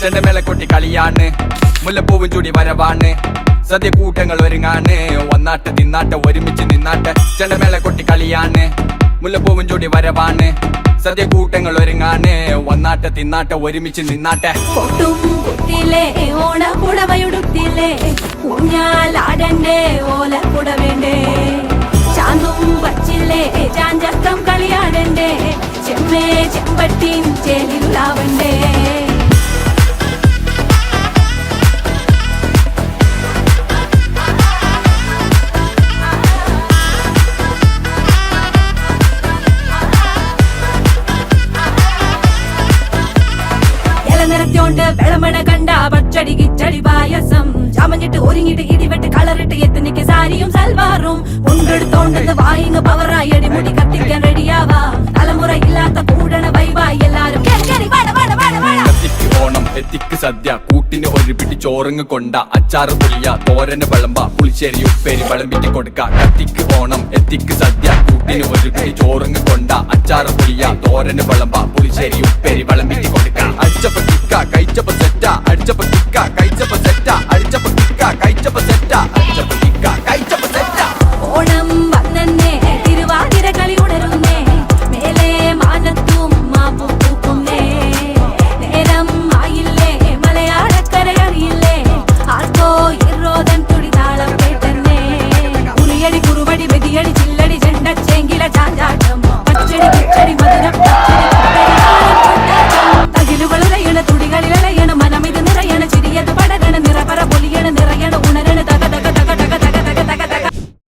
ചെണ്ടമേള കൊട്ടി കളിയാണ്, മുല്ലപ്പൂവും ചൂടി വരവാണ്, സദ്യ കൂട്ടങ്ങൾ ഒരുങ്ങാണ്, വന്നാട്ട് തിന്നാട്ട് ഒരുമിച്ച് നിന്നാട്ട്. ചെണ്ടമേള കൊട്ടി കളിയാണ്, മുല്ലപ്പൂവും ചൂടി വരവാണ്, സദ്യ കൂട്ടങ്ങൾ ഒരുങ്ങാണ്, വന്നാട്ട് തിന്നാട്ട് ഒരുമിച്ച് നിന്നാട്ടെ. ഓണക്കുടവയുടുത്തില്ലേ ഊഞ്ഞാലാടണ്ടേ ഓലക്കുട വേണ്ടേ, ചാന്തും വച്ചില്ലേ ചാഞ്ചക്കം കളിയാടണ്ടേ, ചെമ്മേ ചെമ്പട്ടിൻ ചേലിലാവണ്ടേ. നിറച്ചോണ്ട് വെളമണ കണ്ട പച്ചടി കിച്ചടി പായസം, ചമഞ്ഞിട്ട് ഒരുങ്ങിട്ട് ഇടിവെട്ട് കളറിട്ട് എത്തനിക്ക് സാരിയും സൽവാറും, കൊണ്ടെടുത്തോണ്ടെന്ന് വായിങ് പവറായി അടിമുടി കത്തിക്കാൻ റെഡിയാവാ, തലമുറ ഇല്ലാത്ത കൂടണ വൈവായി എല്ലാരും. കത്തിക്ക് ഓണം എത്തിക്ക് സദ്യ, കൂട്ടിന് ഒരു പിടി ചോറങ്ങ് കൊണ്ട, അച്ചാറ് പുളിയ തോരന് വിളമ്പ, പുളിശ്ശേരി ഉപ്പേരി വിളമ്പിട്ട് കൊടുക്ക. കത്തിക്ക് ഓണം എത്തിക്ക് സദ്യ, കൂട്ടിന് ഒരു പിടി ചോറങ്ങ് കൊണ്ട, അച്ചാറ് പുളിയ തോരന് വിളമ്പ, പുളിശ്ശേരി ഉപ്പേരി വിളമ്പിട്ട് കൊടുക്ക. അച്ചപ്പത്തി